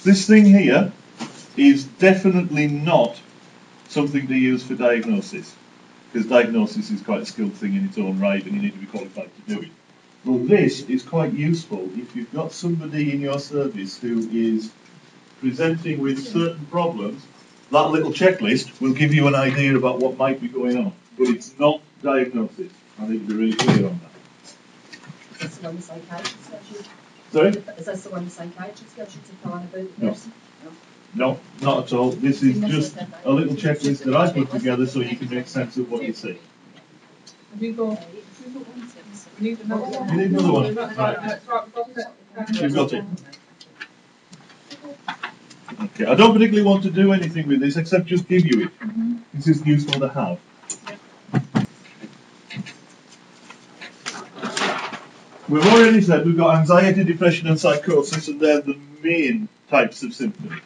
This thing here is definitely not something to use for diagnosis, because diagnosis is quite a skilled thing in its own right and you need to be qualified to do it. But this is quite useful if you've got somebody in your service who is presenting with certain problems. That little checklist will give you an idea about what might be going on, but it's not diagnosis. I need to be really clear on that. Is this the one the psychiatrist gives you? Sorry? Is this the one the psychiatrist gives you to fill in about the person? No, not at all. This is just a little checklist that I put together so you can make sense of what you see. Have you got one? You need another one. You need another one. Right. You've got it. Okay, I don't particularly want to do anything with this except just give you it. This is useful to have. We've already said we've got anxiety, depression and psychosis, and they're the main types of symptoms.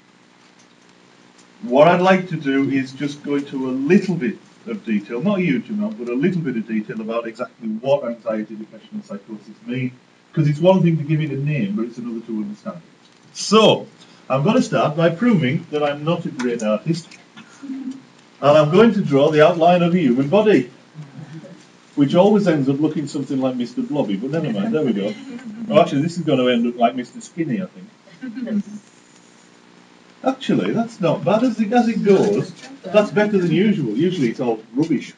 What I'd like to do is just go into a little bit of detail, not a huge amount, but a little bit of detail about exactly what anxiety, depression and psychosis mean, because it's one thing to give it a name, but it's another to understand it. So, I'm going to start by proving that I'm not a great artist, and I'm going to draw the outline of a human body, which always ends up looking something like Mr. Blobby, but never mind, there we go. Oh, actually, this is going to end up like Mr. Skinny, I think. Actually, that's not bad as it goes. That's better than usual. Usually it's all rubbish.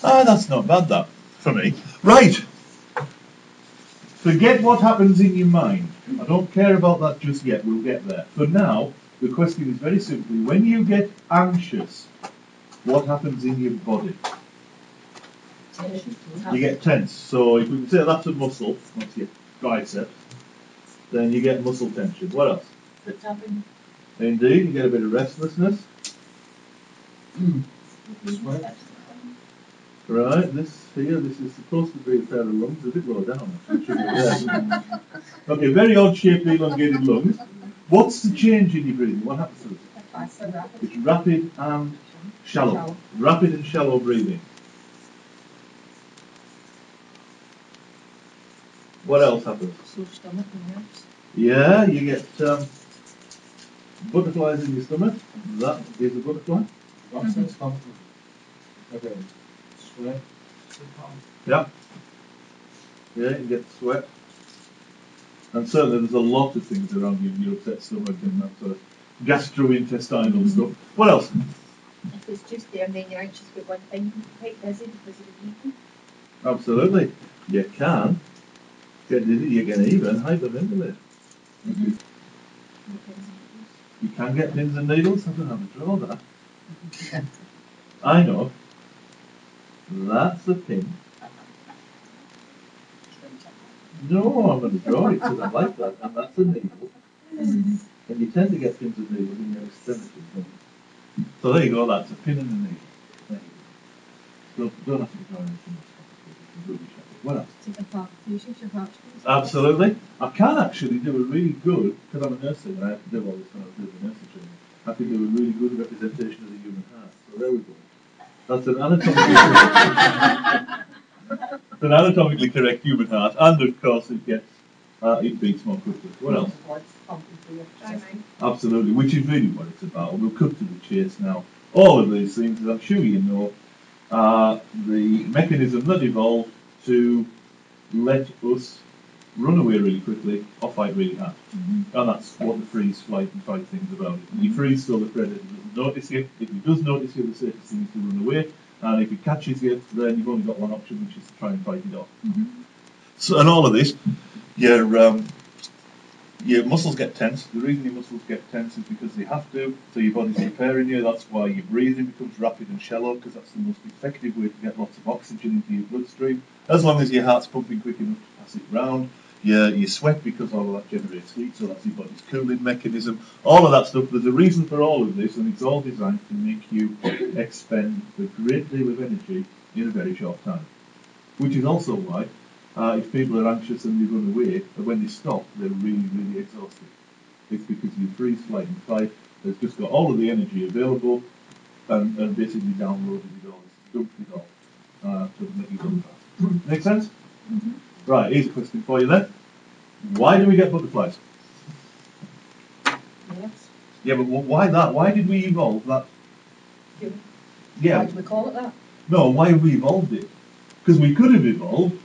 That's not bad, that, for me. Right. Forget what happens in your mind. I don't care about that just yet. We'll get there. For now, the question is very simply, when you get anxious, what happens in your body? You get tense. So if we can say that's a muscle, that's your bicep, then you get muscle tension. What else? Indeed, you get a bit of restlessness. Right, this here, this is supposed to be a pair of lungs, a bit low down. Okay, very odd shaped, elongated lungs. What's the change in your breathing? What happens to it? It's rapid and shallow. Rapid and shallow breathing. What else happens? Yeah, you get butterflies in your stomach. That is a butterfly. Okay. Sweat. Yeah. Yeah, you get sweat. And certainly there's a lot of things around you in your upset stomach and that sort of gastrointestinal stuff. What else? If it's just there and then you're anxious about one thing, you can be quite busy because of the breathing. Absolutely. You can get dizzy, you can even hyperventilate. You can get pins and needles. I don't have to draw that. I know. That's a pin. No, I'm going to draw it because I like that. And that's a needle. And you tend to get pins and needles in your extremities. So there you go, that's a pin and a needle. There you go. Don't have to draw anything else. What else? Absolutely. I can actually do a really good, because I'm a nurse and I have to do all this when I was doing the nursing training, I can do a really good representation of the human heart. So there we go. That's an anatomically correct human heart, and of course it beats more quickly. What else? Absolutely, which is really what it's about. We'll cut to the chase now. All of these things, as I'm sure you know, are the mechanism that evolved to let us run away really quickly or fight really hard. And that's what the freeze, flight and fight thing's about. You freeze so the predator doesn't notice you. If he does notice you, the safest thing is to run away. And if he catches you, then you've only got one option, which is to try and fight it off. So, and all of this, your muscles get tense. The reason your muscles get tense is because they have to, so your body's repairing you. That's why your breathing becomes rapid and shallow, because that's the most effective way to get lots of oxygen into your bloodstream. As long as your heart's pumping quick enough to pass it round. You sweat because all of that generates heat, so that's your body's cooling mechanism. All of that stuff, there's a reason for all of this, and it's all designed to make you expend a great deal of energy in a very short time. Which is also why, if people are anxious and they run away, when they stop, they're really, really exhausted. It's because you freeze, flight and fight, there's just got all of the energy available, and basically downloaded it all, dumped it all, to make you go fast. Make sense? Right, here's a question for you then. Why do we get butterflies? Yes. Yeah, but why that? Why did we evolve that? Why Yeah, do we call it that? no, why have we evolved it? Because we could have evolved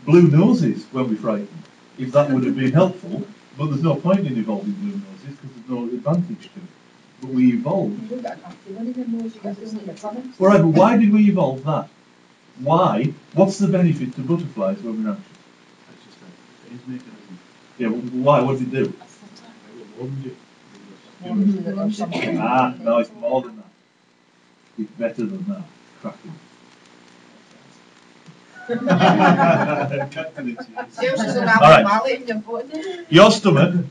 blue noses when we frightened, if that would have been helpful, but there's no point in evolving blue noses because there's no advantage to it. But we evolved. You don't get a nasty one in the nose, you get this in the tummy. All right, but why did we evolve that? Why? What's the benefit to butterflies when we're anxious? That's just a phase mechanism. Yeah, why? What does it do? It will warn you. Ah, no, it's more than that. It's better than that. Cracking. Cut to the cheese. Yours is an All right. apple valley in your body. Your stomach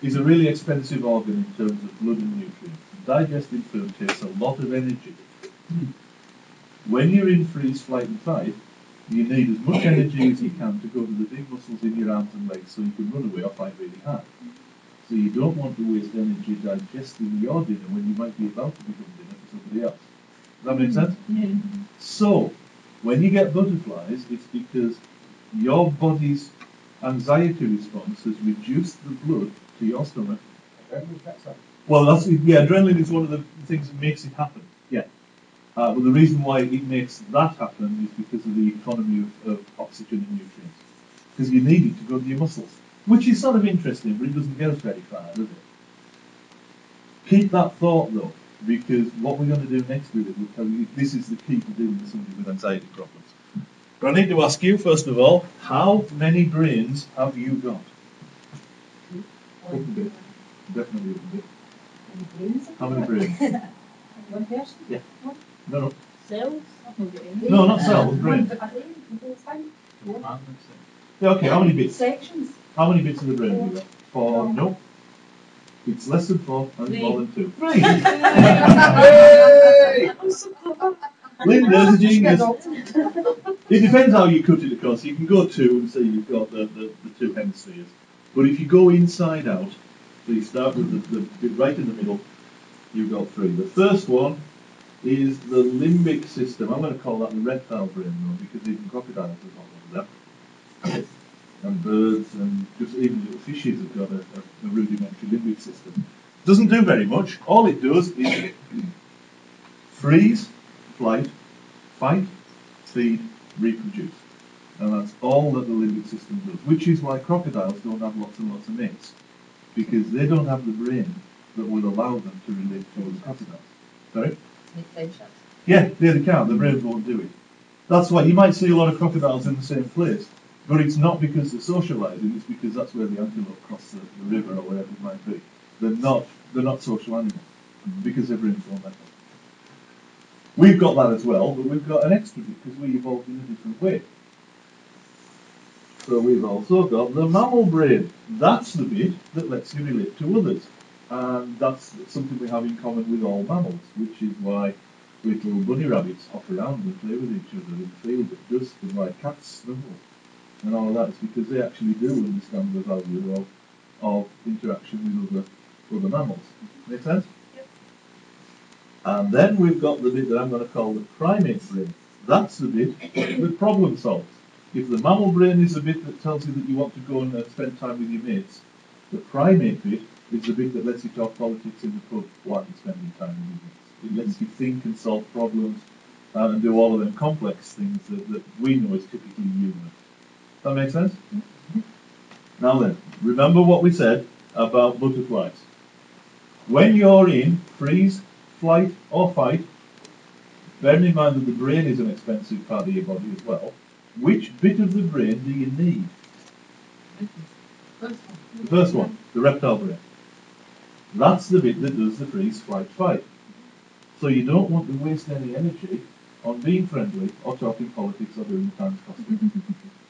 is a really expensive organ in terms of blood and nutrients. Digesting food takes a lot of energy. When you're in freeze, flight and fight, you need as much energy as you can to go to the big muscles in your arms and legs so you can run away or fight really hard. So you don't want to waste energy digesting your dinner when you might be about to become dinner for somebody else. Does that make sense? Yeah. So, when you get butterflies, it's because your body's anxiety response has reduced the blood to your stomach. Well, adrenaline is one of the things that makes it happen. Yeah. But the reason why it makes that happen is because of the economy of oxygen and nutrients. Because you need it to go to your muscles. Which is sort of interesting, but it doesn't get us very far, does it? Keep that thought though, because what we're going to do next with it will tell you this is the key to dealing with somebody with anxiety problems. But I need to ask you, first of all, how many brains have you got? Open bit. Definitely open bit. How many brains? One person? Yeah. No. Cells? No, not cells, brains. A brain, the whole thing. Compartments. Yeah, okay, how many bits? Sections. How many bits of the brain have you got? 4? No. It's less than 4, and it's more than 2. 3! Linda's a genius. It depends how you cut it, of course. You can go 2 and say you've got the 2 hemispheres. But if you go inside out, so you start with the bit right in the middle, you've got 3. The first one is the limbic system. I'm going to call that the reptile brain, though, because even crocodiles have got one of them. And birds and just even little fishes have got a rudimentary limbic system. Doesn't do very much. All it does is freeze, flight, fight, feed, reproduce. And that's all that the limbic system does, which is why crocodiles don't have lots and lots of mates, because they don't have the brain that would allow them to relate to other crocodiles. Sorry? Yeah, they can't. The brain won't do it. That's why you might see a lot of crocodiles in the same place, but it's not because they're socialising, it's because that's where the antelope cross the river or wherever it might be. They're not social animals, because their brains won't let them. We've got that as well, but we've got an extra bit because we evolved in a different way. So we've also got the mammal brain. That's the bit that lets you relate to others. And that's something we have in common with all mammals, which is why little bunny rabbits hop around and play with each other in the field at dusk, and why cats snuggle. And all of that is because they actually do understand the value of interaction with other mammals. Make sense? Yep. And then we've got the bit that I'm going to call the primate brain. That's the bit that problem solves. If the mammal brain is the bit that tells you that you want to go and spend time with your mates, the primate bit is the bit that lets you talk politics in the pub while you're spending time with your mates. It lets you think and solve problems and do all of them complex things that we know is typically human. Does that make sense? Now then, remember what we said about butterflies. When you're in freeze, flight or fight, bearing in mind that the brain is an expensive part of your body as well, which bit of the brain do you need? The first one, the reptile brain. That's the bit that does the freeze, flight, fight. So you don't want to waste any energy on being friendly or talking politics or doing the Times costume,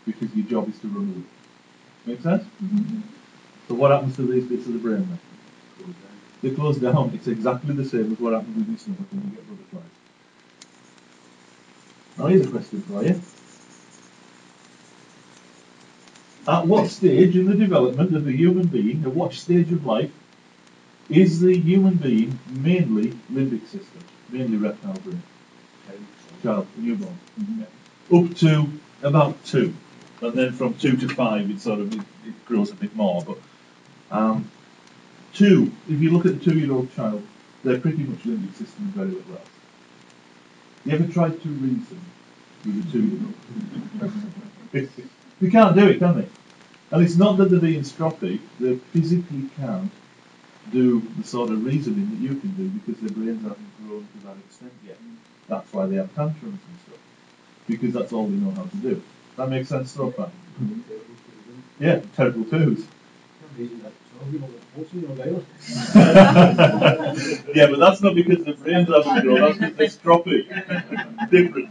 because your job is to run away. Make sense? So what happens to these bits of the brain then? They close down. It's exactly the same as what happens with your stomach when you get butterflies. Now here's a question for you. At what stage in the development of a human being, at what stage of life, is the human being mainly limbic system, mainly reptile brain? Child, newborn. Yeah. Up to about 2. And then from 2 to 5, it grows a bit more. But 2, if you look at the 2-year-old child, they're pretty much limbic system very well. You ever tried to reason with a 2-year-old? They can't do it, can they? And it's not that they're being stroppy, they physically can't do the sort of reasoning that you can do because their brains haven't grown to that extent yet. That's why they have tantrums and stuff. Because that's all they know how to do. That makes sense so far? Yeah, terrible twos. Yeah, but that's not because the brains haven't grown, that's because they're stroppy. Different.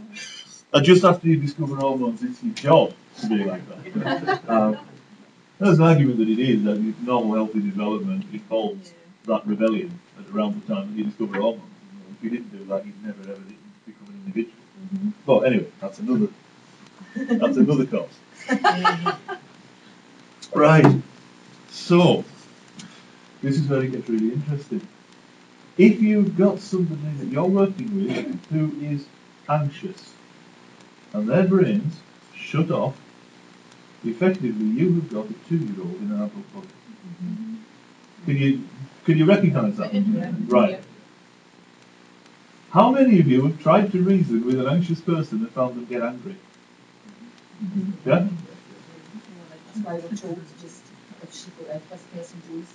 And just after you discover hormones, it's your job to be like that. There's an argument that it is, that normal healthy development involves that rebellion at around the time that you discover hormones. If you didn't do that, you'd never ever become an individual. But anyway, that's another course. Right. So, this is where it gets really interesting. If you've got somebody that you're working with who is anxious, and their brains shut off, effectively you have got a 2-year-old in an adult body. Can you recognise that? Yeah. Right. How many of you have tried to reason with an anxious person and found them get angry? Yeah? That's why we're told to just, if this person goes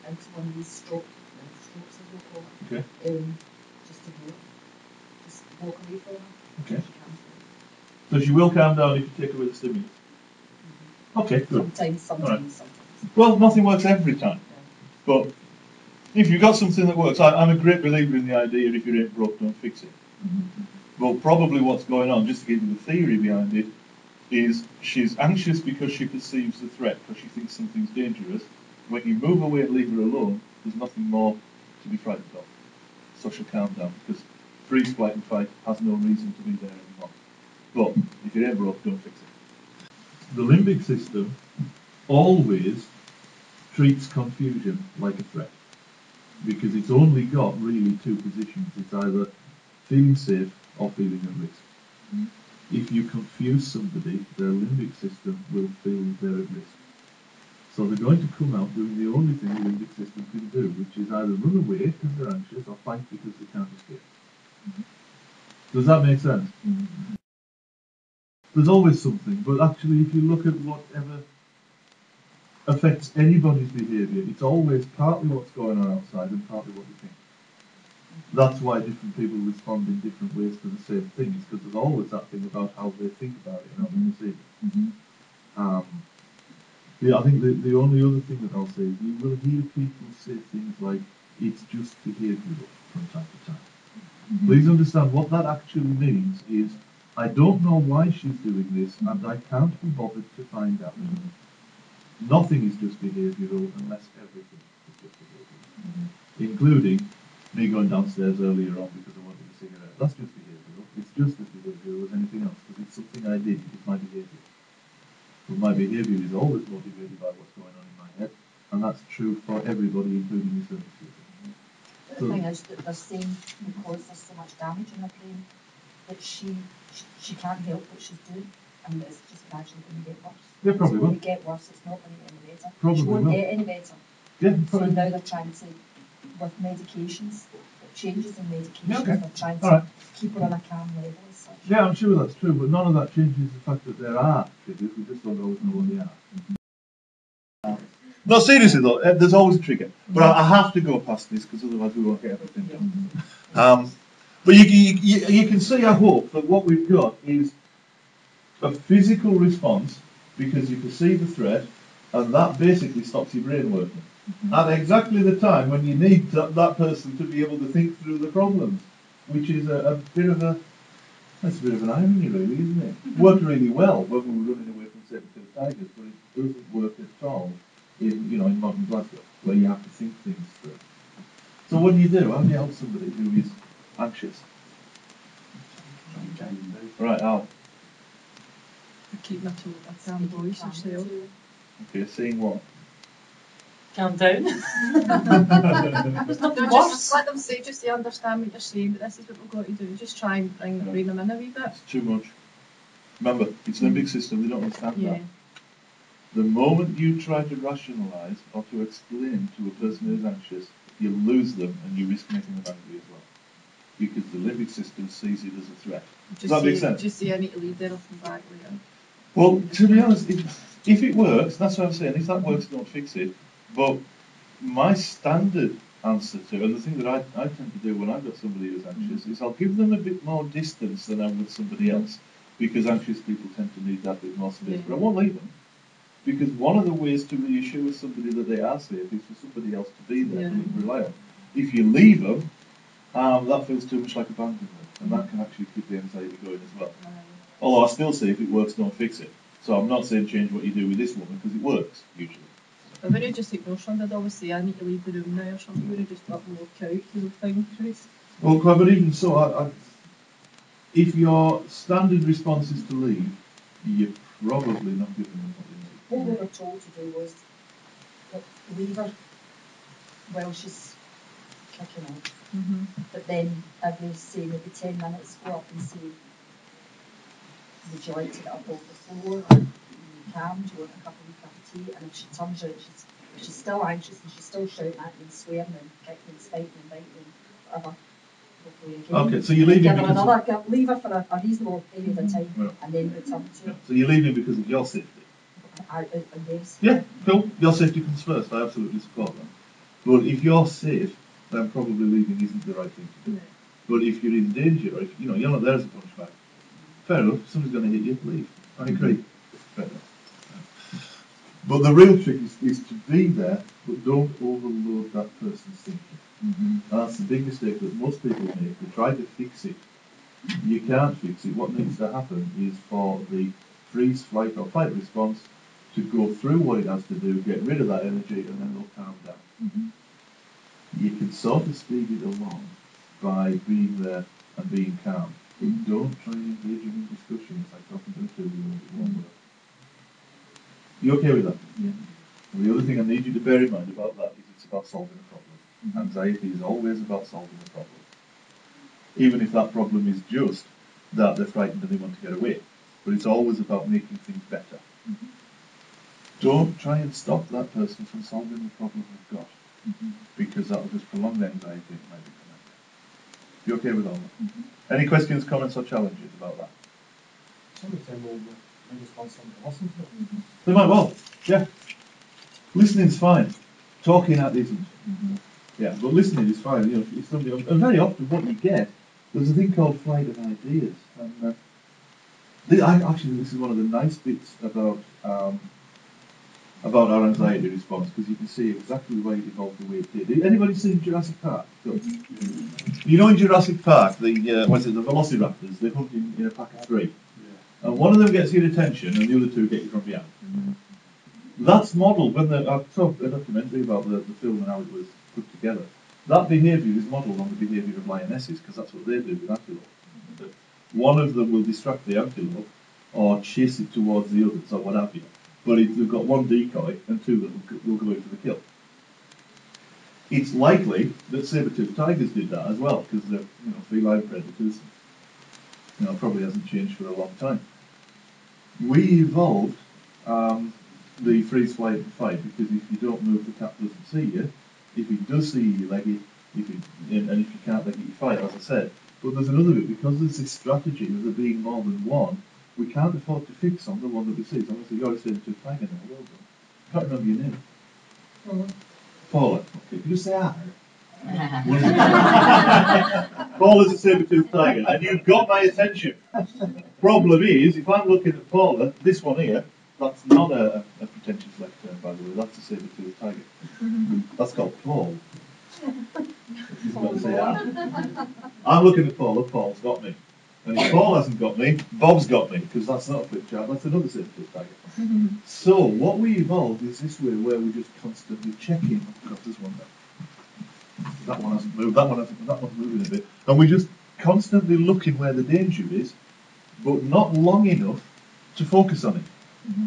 into one of these strokes as we call it, Okay. just to walk. Just walk away from her. Okay. She calms down. So she will calm down if you take away the stimulus. Okay, good. Sometimes. Well, nothing works every time. But if you've got something that works, I'm a great believer in the idea if you ain't broke, don't fix it. Well, probably what's going on, just to give you the theory behind it, is she's anxious because she perceives the threat, because she thinks something's dangerous. When you move away and leave her alone, there's nothing more to be frightened of. So she'll calm down, because freeze, flight and fight has no reason to be there anymore. But if you ain't broke, don't fix it. The limbic system always treats confusion like a threat, because it's only got really 2 positions. It's either feeling safe or feeling at risk. If you confuse somebody, their limbic system will feel they're at risk. So they're going to come out doing the only thing the limbic system can do, which is either run away because they're anxious or fight because they can't escape. Does that make sense? There's always something, but actually if you look at whatever affects anybody's behaviour, it's always partly what's going on outside and partly what you think. That's why different people respond in different ways to the same thing, is because there's always that thing about how they think about it and how they perceive it. Yeah, I think the only other thing that I'll say is you will hear people say things like, it's just behavioural from time to time. Please understand what that actually means is, I don't know why she's doing this and I can't be bothered to find out. Nothing is just behavioural unless everything is just behavioural. Including me going downstairs earlier on because I wanted a cigarette. That's just behavioural. It's just as behavioural as anything else because it's something I did. It's my behaviour. But my behaviour is always motivated by what's going on in my head, and that's true for everybody, including the service user. The thing is that they're saying because there's so much damage in her brain that she can't help what she's doing, and it's just gradually going to get worse. Yeah, probably will. It's going to get worse. It's not going to get any better. Probably she won't will. get any better. Yeah, so probably. now they're trying to, with medications, changes in medications, Yeah, okay. they're trying All to right. keep her on a calm level as such. Yeah, I'm sure that's true, but none of that changes the fact that there are triggers. We just don't always know what they are. No, seriously though, there's always a trigger. But I have to go past this because otherwise we won't get everything done. But you can see, I hope, that what we've got is a physical response because you perceive the threat, and that basically stops your brain working. At exactly the time when you need that person to be able to think through the problems, which is a bit of an irony, really, isn't it? Worked really well when we were running away from saber-toothed tigers, but it doesn't work at all in modern Glasgow, where you have to think things through. So what do you do? How do you help somebody who is anxious? Right, Al. I keep my calm voice yourself. Okay, seeing what? Calm down. There's nothing worse. Let them say, just to understand what you're saying, but this is what we've got to do. Just try and bring them in a wee bit. It's too much. Remember, it's limbic system, they don't understand Yeah. that. The moment you try to rationalise or to explain to a person who's anxious, you lose them and you risk making them angry as well. Because the limbic system sees it as a threat. Does that make sense? Just say I need to leave there, I'll come back later. Well, to be honest, if it works, that's what I'm saying, if that works, don't fix it. But my standard answer to, and the thing that I tend to do when I've got somebody who's anxious, is I'll give them a bit more distance than I would somebody else. Because anxious people tend to need that bit more space. But I won't leave them. Because one of the ways to reassure somebody that they are safe is for somebody else to be there to rely on. If you leave them, that feels too much like abandonment, and that can actually keep the anxiety going as well. Although I still say if it works, don't fix it. So I'm not saying change what you do with this woman, because it works, usually. I would have just ignored something. I'd always say I need to leave the room now or something. You would have just got and walked out, you know, thing, Chris. Well, but even so, if your standard response is to leave, you're probably not giving them what they need. What we were told to do was leave her while she's kicking off. Mm-hmm. But then every, say, maybe 10 minutes, go up and say, would you like to get up off the floor? Or you calm, do you want a cup of tea? And if she turns out, if she's still anxious and she's still shouting at you and swearing and kicking and spiting and biting and whatever, go again. Okay, so you leave give him her because another, leave her for a reasonable period of time and then return to her. so you leave him because of your safety. Yes. Yeah, cool. Your safety comes first. I absolutely support that. But if you're safe, then probably leaving isn't the right thing to do. But if you're in danger, or if you're not there as a punchback, fair enough. If somebody's going to hit you, leave. I agree. Fair enough. But the real trick is to be there, but don't overload that person's thinking. And that's the big mistake that most people make. They try to fix it. You can't fix it. What needs to happen is for the freeze, flight, or fight response to go through what it has to do, get rid of that energy, and then they'll calm down. You can sort of speed it along by being there and being calm. But don't try and engage in discussion. It's like talking to a 2-year-old at one word. You okay with that? Yeah. And the other thing I need you to bear in mind about that is it's about solving a problem. Anxiety is always about solving a problem. Even if that problem is just that they're frightened and they want to get away. But it's always about making things better. Don't try and stop that person from solving the problem they've got. Because that will just prolong the anxiety and it might become angry. You okay with all that? Any questions, comments or challenges about that? Some of them will just want someone to listen to it. They might well, yeah. Listening's fine. Talking at isn't. Yeah, but listening is fine. You know, if somebody, and very often what you get, there's a thing called flight of ideas. And actually, this is one of the nice bits about our anxiety response, because you can see exactly why it evolved the way it did. Anybody seen Jurassic Park? You know in Jurassic Park, the velociraptors, they hunt in a pack of 3. And one of them gets your attention and the other 2 get you from behind. That's modelled, when I've talked a documentary about the film and how it was put together. That behaviour is modelled on the behaviour of lionesses, because that's what they do with antelope. One of them will distract the antelope or chase it towards the others or what have you. But they've got 1 decoy and 2 that will go in for the kill. It's likely that saber-toothed tigers did that as well, because they're feline predators. Probably hasn't changed for a long time. We evolved the freeze, flight and fight because if you don't move, the cat doesn't see you. If he does see you, you leg it. And if you can't leg it, you fight, as I said. But there's another bit, because there's this strategy of there being more than one, we can't afford to fix on the one that we see. So I'm going to say, you're a saber-toothed tiger now, well done. I can't remember your name. Paula. Okay, can you say hi? Paula's a saber-toothed tiger, and you've got my attention. Problem is, if I'm looking at Paula, this one here, that's not a pretentious left turn, by the way, that's a saber-toothed tiger. That's called Paul. He's got to say hi. I'm looking at Paula, Paul's got me. And if Paul hasn't got me, Bob's got me, because that's not a flip chart, that's another saber-toothed tiger. So, what we evolved is this way, where we're just constantly checking. Oh God, there's one there. That one hasn't moved, that one's moving a bit. And we're just constantly looking where the danger is, but not long enough to focus on it.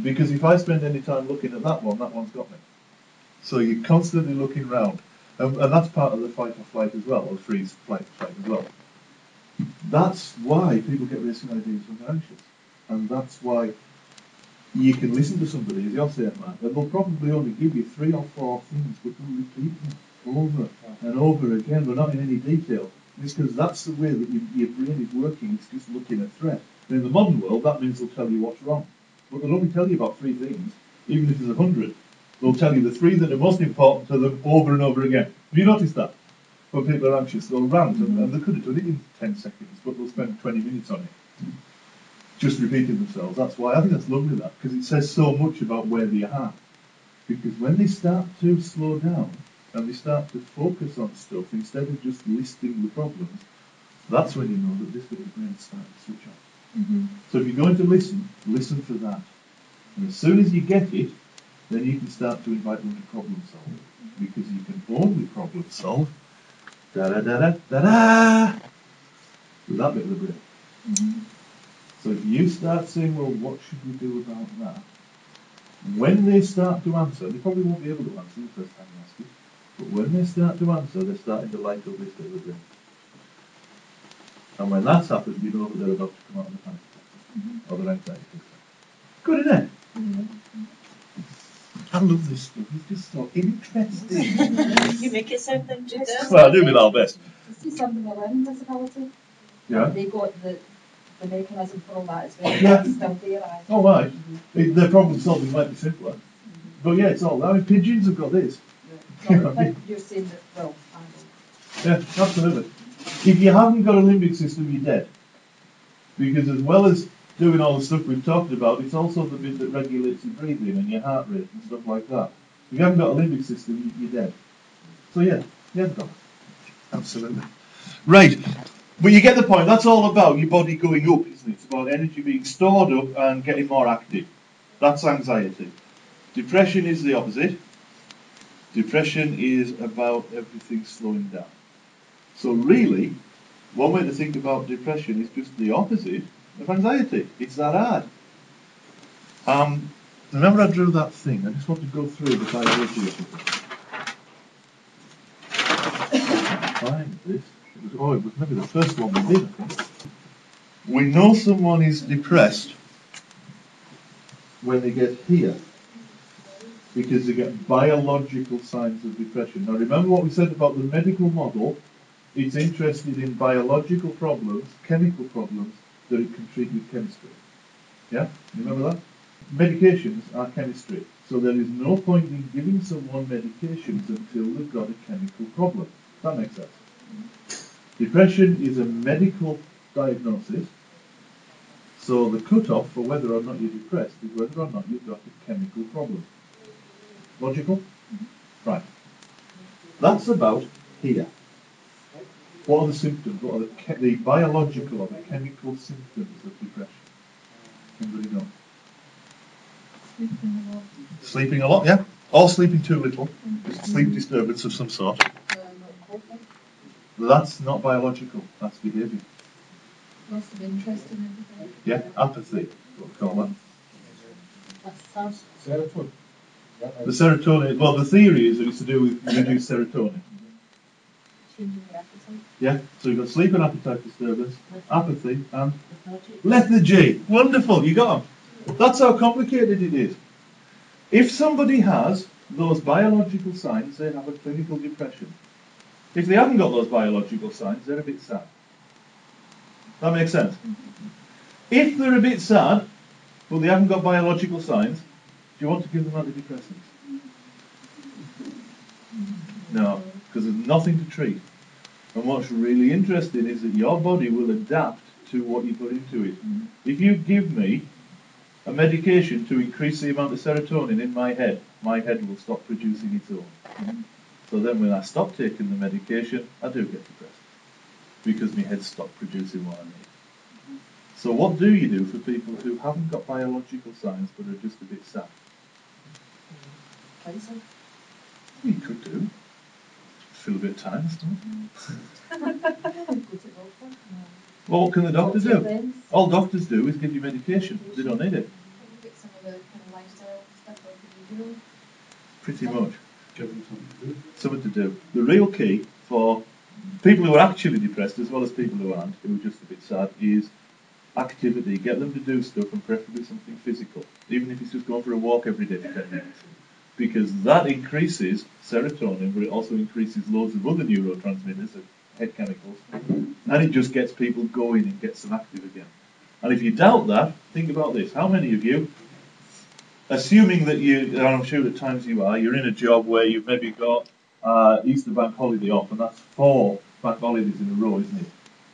Because if I spend any time looking at that one's got me. So you're constantly looking round. And that's part of the fight or flight as well, or freeze, flight, fight as well. That's why people get racing ideas when they're anxious. And that's why you can listen to somebody, as you're saying, Mark, and they'll probably only give you 3 or 4 things, but they'll repeat them over and over again, but not in any detail. It's because that's the way that your brain is working, it's just looking at threat. And in the modern world, that means they'll tell you what's wrong. But they'll only tell you about 3 things, even if there's 100. They'll tell you the 3 that are most important to them over and over again. Have you noticed that? When people are anxious, they'll rant, and they could have done it in 10 seconds, but they'll spend 20 minutes on it, just repeating themselves. That's why I think that's lovely, that, because it says so much about where they are. Because when they start to slow down, and they start to focus on stuff, instead of just listing the problems, that's when you know that this little brain's starting to switch on. So if you're going to listen for that. And as soon as you get it, then you can start to invite them to problem solve. Because you can only problem solve da-da-da-da-da-da with that bit of the brain. So if you start saying, well, what should we do about that? When they start to answer, they probably won't be able to answer the first time you ask it, but when they start to answer, they're starting to light up this bit of the brain. And when that's happened, you know that they're about to come out of the panic attack or their anxiety attack. Good, isn't it? I love this stuff. It's just so interesting. You make it sound interesting. Well, I do my level best. You see something with learning disability? Yeah. They got the mechanism for all that as well. Yeah. That's still there, I Oh, right. Their problem solving might be simpler. But yeah, it's all. I mean, pigeons have got this. No, but you're saying that, well, I know. Yeah, absolutely. If you haven't got a limbic system, you're dead. Because as well as doing all the stuff we've talked about, it's also the bit that regulates your breathing and your heart rate and stuff like that. If you haven't got a limbic system, you're dead. So yeah, you've got it. Absolutely. Right. But you get the point. That's all about your body going up, isn't it? It's about energy being stored up and getting more active. That's anxiety. Depression is the opposite. Depression is about everything slowing down. So really, one way to think about depression is just the opposite of anxiety. It's that hard. Remember I drew that thing? I just want to go through the biology of it. Find this. It was maybe the first one we did, I think. We know someone is depressed when they get here, because they get biological signs of depression. Now remember what we said about the medical model. It's interested in biological problems, chemical problems, that it can treat with chemistry. Yeah? You remember that? Medications are chemistry. So there is no point in giving someone medications until they've got a chemical problem. That makes sense. Depression is a medical diagnosis. So the cut-off for whether or not you're depressed is whether or not you've got a chemical problem. Logical? Right. That's about here. What are the symptoms? What are the biological or the chemical symptoms of depression? Anybody know? Sleeping a lot. Sleeping a lot, yeah? Or sleeping too little. Just sleep disturbance of some sort. That's not biological, that's behaviour. Loss of interest in everything. Yeah, apathy, what we call that. That's Serotonin. The serotonin, well, the theory is that it's to do with reduced serotonin. changing your appetite. Yeah, so you've got sleep and appetite disturbance, apathy, and lethargy. Wonderful, you got them. That's how complicated it is. If somebody has those biological signs, they have a clinical depression. If they haven't got those biological signs, they're a bit sad. That makes sense? If they're a bit sad, but they haven't got biological signs, do you want to give them antidepressants? No, because there's nothing to treat. And what's really interesting is that your body will adapt to what you put into it. If you give me a medication to increase the amount of serotonin in my head will stop producing its own. So then when I stop taking the medication, I do get depressed. Because my head stopped producing what I need. So what do you do for people who haven't got biological signs but are just a bit sad? Counselling. You could do. Fill a bit of time and stuff. Go to doctor. Well, what can the doctor Talk to your do? friends. All doctors do is give you medication. They don't need it. Get some of the kind of lifestyle stuff like behavioural. Pretty much. Give them something to do. Something to do. The real key for people who are actually depressed, as well as people who aren't, who are just a bit sad, is activity. Get them to do stuff, and preferably something physical, even if it's just going for a walk every day for 10 minutes. Because that increases serotonin, but it also increases loads of other neurotransmitters and head chemicals, and it just gets people going and gets them active again. And if you doubt that, think about this. How many of you, assuming that you, and I'm sure at times you are, you're in a job where you've maybe got Easter bank holiday off, and that's 4 bank holidays in a row, isn't it?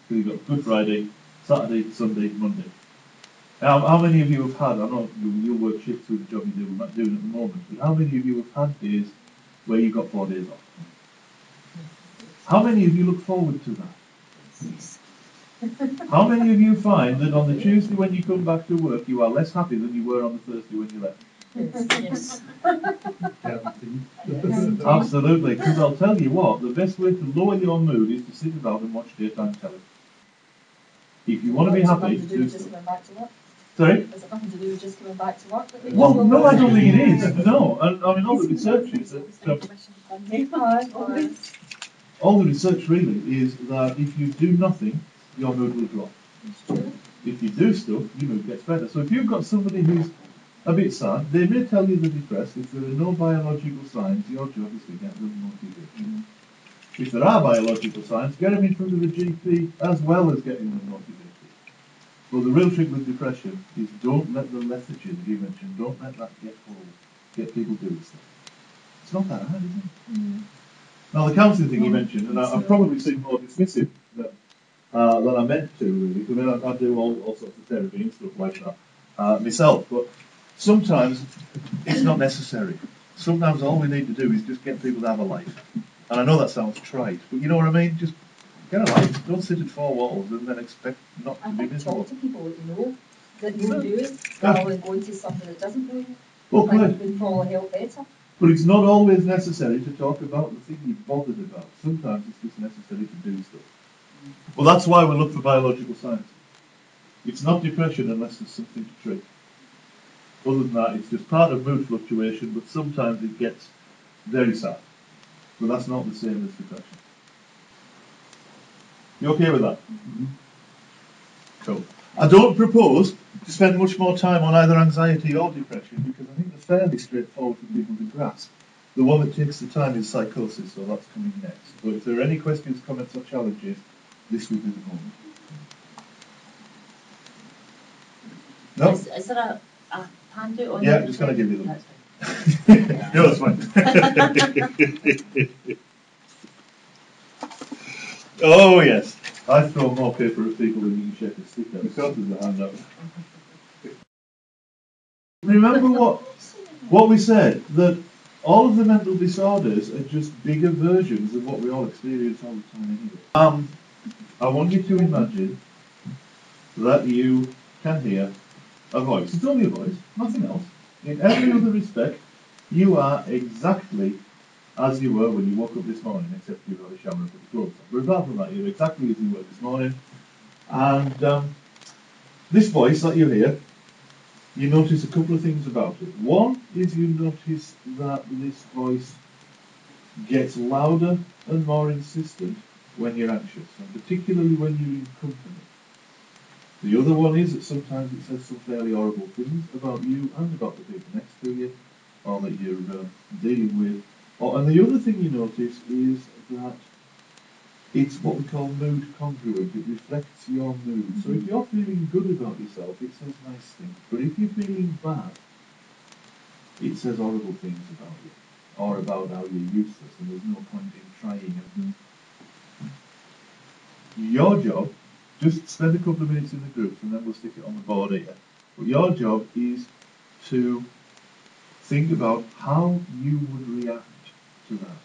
So you've got Good Friday, Saturday, Sunday, Monday. How many of you have had, I know you'll work shifts with the job you do, we're not doing it at the moment, but how many of you have had days where you've got 4 days off? How many of you look forward to that? How many of you find that on the Tuesday when you come back to work, you are less happy than you were on the Thursday when you left? Yes. Absolutely, because I'll tell you what, the best way to lower your mood is to sit about and watch daytime television. If you want to be happy, do just coming back to work? Sorry? Has it nothing to do with just coming back to work? Well, no, I don't think it is. No, and I mean all the research is that all the research really is that if you do nothing, your mood will drop. If you do stuff, your mood gets better. So if you've got somebody who's a bit sad, they may tell you they're depressed. If there are no biological signs, your job is to get them motivated. If there are biological signs, get them in front of the GP as well as getting them motivated. But the real trick with depression is don't let the lethargy that you mentioned, don't let that get hold, get people doing stuff. It's not that hard, is it? Now the counselling thing you mentioned, and I've probably seemed more dismissive than I meant to really, because I do all sorts of therapy and stuff like that myself, but sometimes it's not necessary. Sometimes all we need to do is just get people to have a life. And I know that sounds trite, but you know what I mean? Just get a life. Don't sit at 4 walls and then expect not to be miserable. Talk to people that you know, that you do it, rather than going to somebody that doesn't know you. Well, Like you can probably help better. But it's not always necessary to talk about the thing you're bothered about. Sometimes it's just necessary to do stuff. Well, that's why we look for biological signs. It's not depression unless there's something to treat. Other than that, it's just part of mood fluctuation, but sometimes it gets very sad. But that's not the same as depression. You okay with that? Mm-hmm. Cool. I don't propose to spend much more time on either anxiety or depression because I think they're fairly straightforward for people to grasp. The one that takes the time is psychosis, so that's coming next. But if there are any questions, comments or challenges, this will be the moment. No? Is there a handout on Yeah, I'm just going to give you them. That's No, that's fine. Oh, yes. I throw more paper at people than you can shake a stick at. Of course there's a handout. Remember what we said, that all of the mental disorders are just bigger versions of what we all experience all the time anyway. I want you to imagine that you can hear a voice. It's only a voice, nothing else. In every other respect, you are exactly as you were when you woke up this morning, except you've had a shower and put the clothes on. But apart from that, you're exactly as you were this morning. And this voice that you hear, you notice a couple of things about it. One is you notice that this voice gets louder and more insistent when you're anxious, and particularly when you're in company. The other one is that sometimes it says some fairly horrible things about you and about the people next to you, or that you're dealing with. And the other thing you notice is that it's what we call mood congruent. It reflects your mood. So if you're feeling good about yourself, it says nice things. But if you're feeling bad, it says horrible things about you, or about how you're useless and there's no point in trying. Your job, just spend a couple of minutes in the groups and then we'll stick it on the board here. But your job is to think about how you would react to that.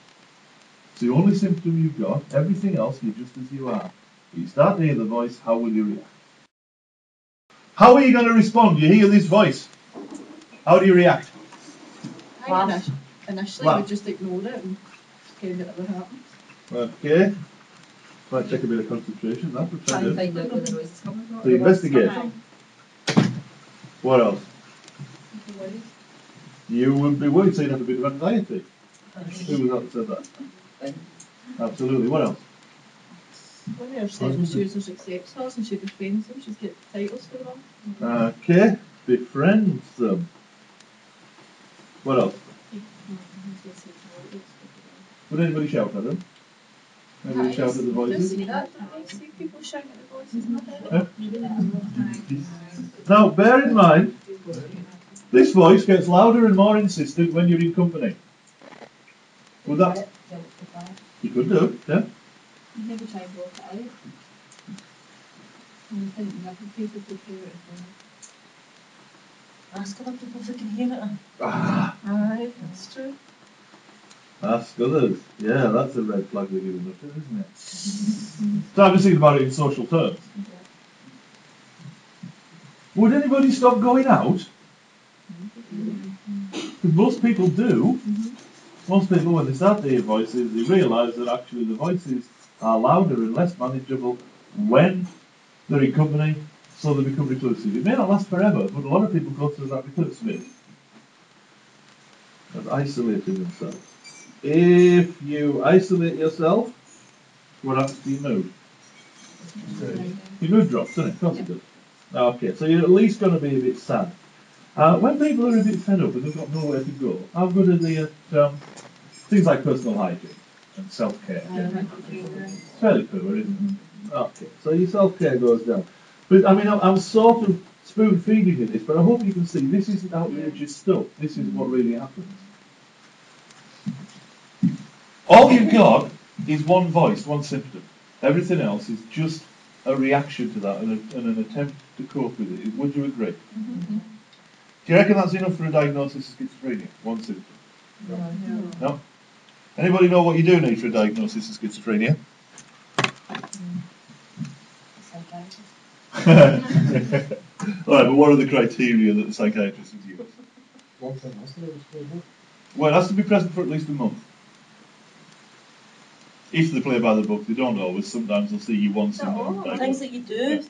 It's the only symptom you've got. Everything else, you're just as you are. You start to hear the voice, how will you react? How are you going to respond? You hear this voice. How do you react? Initially, we just ignore it and kind of whatever happens. Okay. Might take a bit of concentration. That's what Try I and do. find out where the noise is coming from. So you investigate. What else? You would be worried, so you'd have a bit of anxiety. Who was that that said that? Absolutely. What else? One of her sentence users accepts hers and she befriends them. She's got titles for them. Okay, befriends them. What else? Would anybody shout at them? Anybody shout at the Do you voices? see that? Don't you see people shouting at the voices in the head? Now, bear in mind, this voice gets louder and more insistent when you're in company. Would that? You could do, yeah. You never try and work it out. And you think other people could hear it as well. Ask other people if they can hear it. Ah, Aye, that's true. ask others. Yeah, that's a red flag they're giving up to, isn't it? So I'm just thinking about it in social terms. Would anybody stop going out? Because most people do. Most people, when they start to hear voices, they realise that actually the voices are louder and less manageable when they're in company, so they become reclusive. It may not last forever, but a lot of people go through that recluse phase of isolating themselves. If you isolate yourself, what happens to your mood? Your mood drops, doesn't it? Of course it does. Okay, so you're at least going to be a bit sad. When people are a bit fed up and they've got nowhere to go, how good are they at things like personal hygiene and self-care? It's fairly poor, isn't it? Okay, so your self-care goes down. But I mean, I'm sort of spoon-feeding you this, but I hope you can see this isn't outrageous stuff. This is what really happens. All you've got is one voice, one symptom. Everything else is just a reaction to that and an attempt to cope with it. Would you agree? Do you reckon that's enough for a diagnosis of schizophrenia? One symptom? No? Anybody know what you do need for a diagnosis of schizophrenia? Alright, but what are the criteria that the psychiatrist would use? One thing has to do with school. Well, it has to be present for at least a month. If they play by the book, they don't always. Sometimes they'll see you once in The things that you do,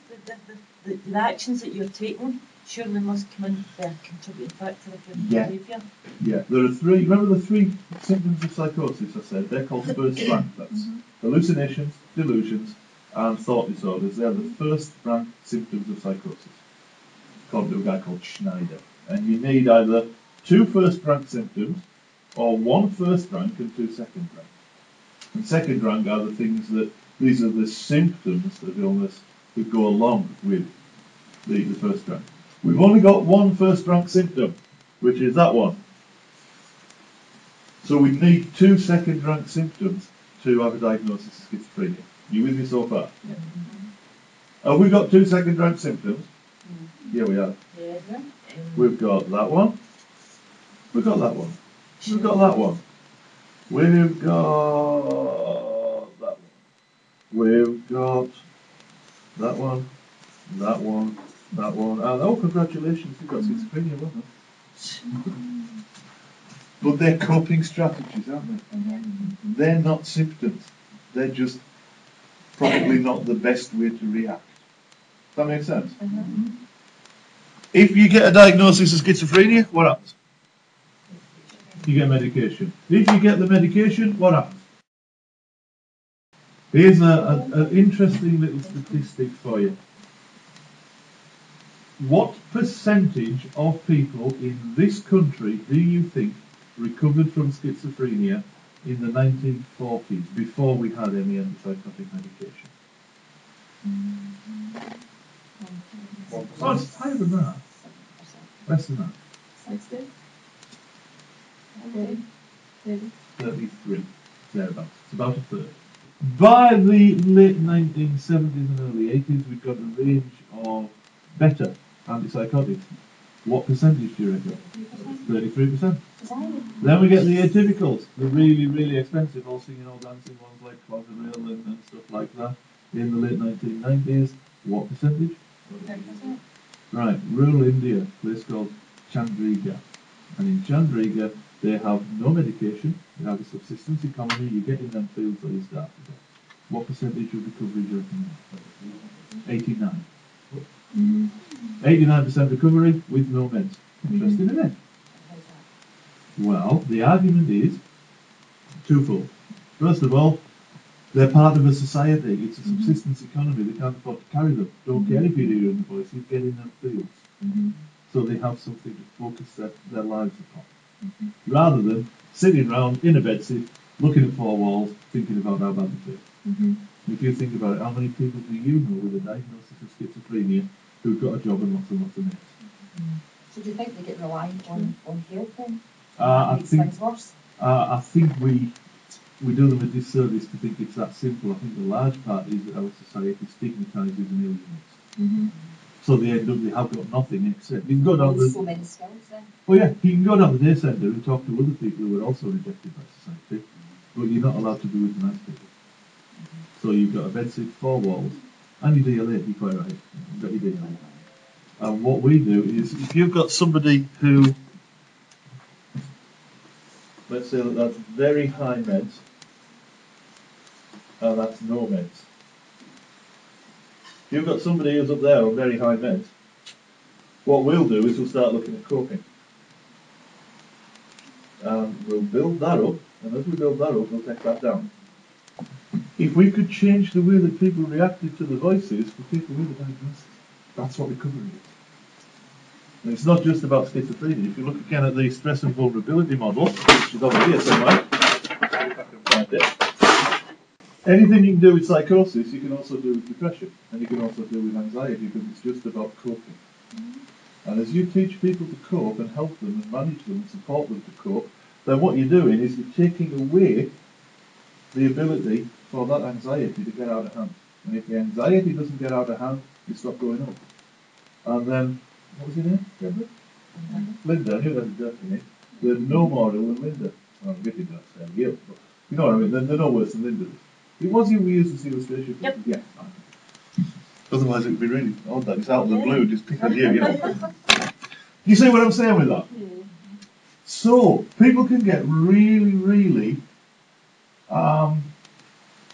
the actions that you're taking, surely must come in the contributing factor of your behaviour. Yeah, there are three. Remember the three symptoms of psychosis I said? They're called first rank. That's hallucinations, delusions, and thought disorders. They're the first rank symptoms of psychosis, according to a guy called Schneider. And you need either 2 first rank symptoms or 1 first rank and 2 second rank. And second rank are the things that, these are the symptoms of illness that go along with the first rank. We've only got 1 first rank symptom, which is that one. So we need 2 second rank symptoms to have a diagnosis of schizophrenia. You with me so far? Yeah. Have we got 2 second rank symptoms? Yeah, we have. Yeah. We've got that one. We've got that one. We've got that one. We've got that one. We've got that one, that one, that one. And oh, congratulations, you've got schizophrenia, well done. But they're coping strategies, aren't they? They're not symptoms. They're just probably not the best way to react. Does that make sense? If you get a diagnosis of schizophrenia, what happens? You get medication. If you get the medication, what happens? Here's an interesting little statistic for you. What percentage of people in this country do you think recovered from schizophrenia in the 1940s, before we had any antipsychotic medication? Oh, it's higher than that. Less than that. 60? 33, thereabouts. It's about a third. By the late 1970s and early 80s, we've got a range of better antipsychotics. What percentage do you reckon? 33%. Then we get the atypicals, the really, really expensive, all singing, all dancing ones like Closeril and stuff like that. In the late 1990s, what percentage? 10%. Right, rural India, a place called Chandriga. And in Chandriga, they have no medication, they have a subsistence economy, you get in them fields or you start to die. What percentage of recovery do you reckon? 89. 89% recovery with no meds. Interesting, isn't it? Well, the argument is twofold. First of all, They're part of a society. It's a subsistence economy. They can't afford to carry them. Don't care if you're in the voice, you get in them fields. So they have something to focus their lives upon. Rather than sitting around in a bedsit, looking at four walls, thinking about how bad they feel. If you think about it, how many people do you know with a diagnosis of schizophrenia who've got a job and lots of mates? So do you think they get reliant on help then? I Makes think things worse? I think we do them a disservice to think it's that simple. I think the large part is that our society stigmatises and alienates. So they end up, they have got nothing except you can go down There's so many skills then. well, yeah, you can go down the day centre and talk to other people who are also rejected by society, but you're not allowed to be with nice people. So you've got a bedsit, four walls, and you do your late, you're quite right. You've got your day on. And what we do is, if you've got somebody who, let's say that that's very high meds, and that's no meds. If you've got somebody who's up there on very high meds, what we'll do is we'll start looking at coping. We'll build that up, and as we build that up, we'll take that down. If we could change the way that people reacted to the voices for people with a diagnosis, that's what recovery is. And it's not just about schizophrenia. If you look again at the stress and vulnerability model, which is over here somewhere, if I can find it. Anything you can do with psychosis, you can also do with depression, and you can also do with anxiety, because it's just about coping. And as you teach people to cope and help them and manage them and support them to cope, then what you're doing is you're taking away the ability for that anxiety to get out of hand. And if the anxiety doesn't get out of hand, you stop going up. And then, what was your name, Deborah? Linda, I knew that was definitely. They're no more ill than Linda. Well, I'm getting that sound guilt, but you know what I mean, they're no worse than Linda. It was you we used this illustration for. Yep. Yeah. Otherwise it would be really odd that it's out of the blue, just pick on you know. You see what I'm saying with that? So, people can get really, really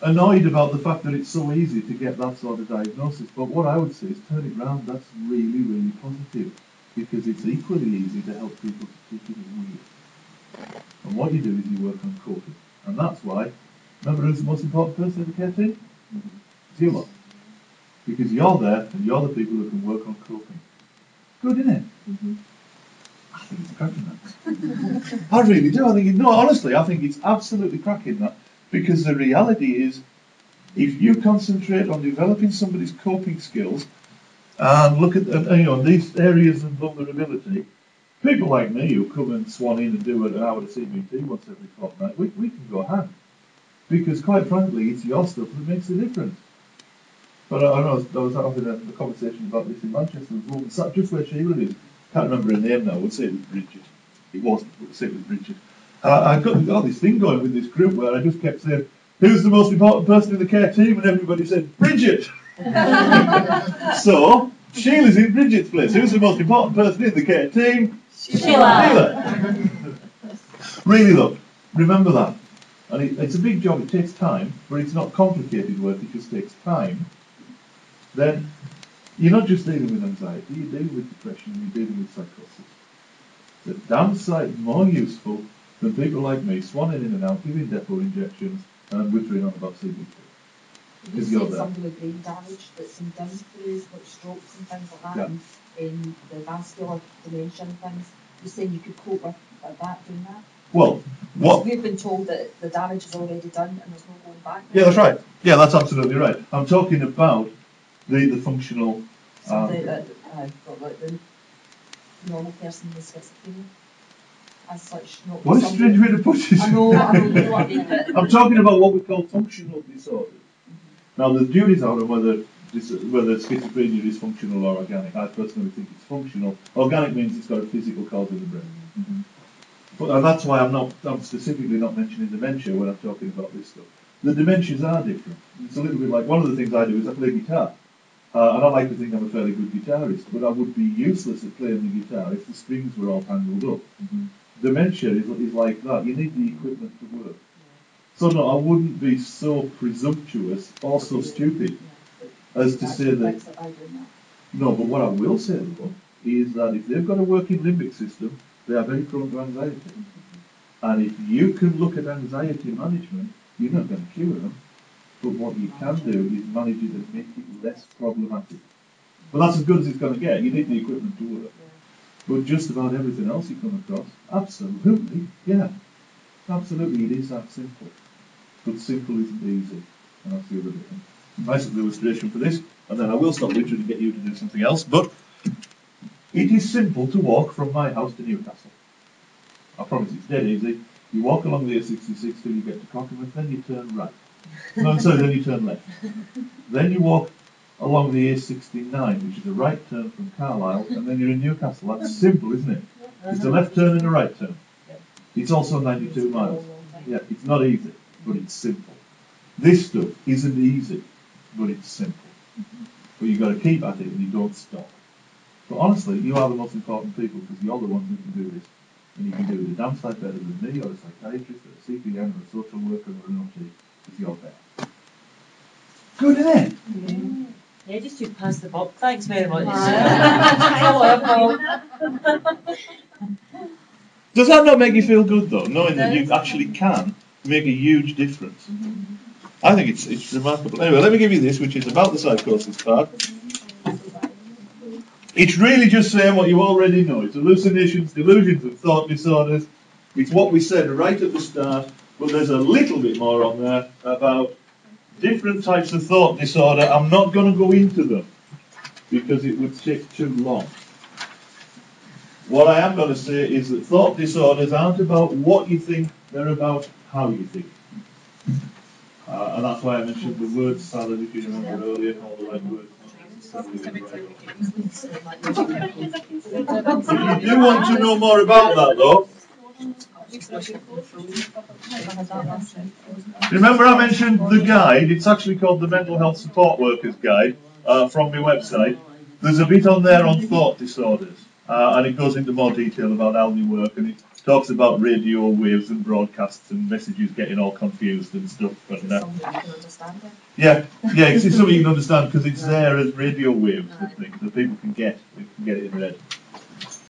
annoyed about the fact that it's so easy to get that sort of diagnosis, but what I would say is turn it round. That's really, really positive, because it's equally easy to help people to take it away. And what you do is you work on coping, and that's why, remember who's the most important person in the care team? It's you lot. Because you're there, and you're the people who can work on coping. Good, isn't it? I think it's cracking that. I really do. I think no, honestly, I think it's absolutely cracking that, because the reality is, if you concentrate on developing somebody's coping skills and look at these areas of vulnerability, people like me who come and swan in and do an hour of CBT once every fortnight, we can go hand, because quite frankly, it's your stuff that makes the difference. But I was having a conversation about this in Manchester. There was a woman sat just where Sheila is. Can't remember her name now. We'll say it was Bridget. It wasn't, but we'll say it was Bridget. I got this thing going with this group where I just kept saying, who's the most important person in the care team? And everybody said, Bridget! So, Sheila's in Bridget's place. Who's the most important person in the care team? Sheila! Really though, remember that. And it's a big job, it takes time, but it's not complicated work, it just takes time. Then, you're not just dealing with anxiety, you're dealing with depression, you're dealing with psychosis. The damn sight more useful than people like me swanning in and out, giving depot injections, and whittering on about CBT. You said somebody with brain damage that's been done through like strokes and things like that, and in the vascular dementia and things. You're saying you could cope with that, doing that? Well, what? We've been told that the damage is already done and there's no going back. Yeah, that's right. Yeah, that's absolutely right. I'm talking about the functional. Something that like the normal person with schizophrenia, as such. Not What a strange way to put it. I know, you know what I mean. I'm talking about what we call functional disorders. Now, the jury's out on whether schizophrenia is functional or organic. I personally think it's functional. Organic means it's got a physical cause in the brain. But that's why I'm specifically not mentioning dementia when I'm talking about this stuff. The dementias are different. It's a little bit like, one of the things I do is I play guitar. And I like to think I'm a fairly good guitarist, but I would be useless at playing the guitar if the strings were all tangled up. Dementia is like that. You need the equipment to work. So no, I wouldn't be so presumptuous or so stupid as to say that. No, but what I will say though is that if they've got a working limbic system, they are very prone to anxiety. And if you can look at anxiety management, you're not going to cure them, But what you can do is manage it and make it less problematic. But that's as good as it's going to get. You need the equipment to work. But just about everything else you come across, absolutely, yeah. Absolutely, it is that simple. But simple isn't easy. And that's the other bit. Nice little illustration for this. And then I will stop Richard and get you to do something else. But it is simple to walk from my house to Newcastle. I promise it's dead easy. You walk along the A66 till you get to Cockermouth, then you turn right. No, sorry, then you turn left. Then you walk along the A69, which is a right turn from Carlisle, and then you're in Newcastle. That's simple, isn't it? It's a left turn and a right turn. It's also 92 miles. Yeah, it's not easy, but it's simple. This stuff isn't easy, but it's simple. But you've got to keep at it and you don't stop. But honestly, you are the most important people because you're the ones who can do this. And you can do it a damn sight better than me or a psychiatrist or a CPN or a social worker or an OT because you're better. Good, isn't it? Mm. Yeah, just to pass the box. Thanks very much. Does that not make you feel good though, knowing that you actually can make a huge difference? I think it's remarkable. Anyway, let me give you this, which is about the psychosis part. It's really just saying what you already know. It's hallucinations, delusions, and thought disorders. It's what we said right at the start, but there's a little bit more on there about different types of thought disorder. I'm not going to go into them because it would take too long. What I am going to say is that thought disorders aren't about what you think, they're about how you think. And that's why I mentioned the word salad, if you remember earlier, and all the right words. If you do want to know more about that though, remember I mentioned the guide. It's actually called the Mental Health Support Workers Guide from my website. There's a bit on there on thought disorders, and it goes into more detail about how they work, and it talks about radio waves and broadcasts and messages getting all confused and stuff. And, yeah, it's something you can understand because it's there as radio waves, I think, that people can get. They can get it in read.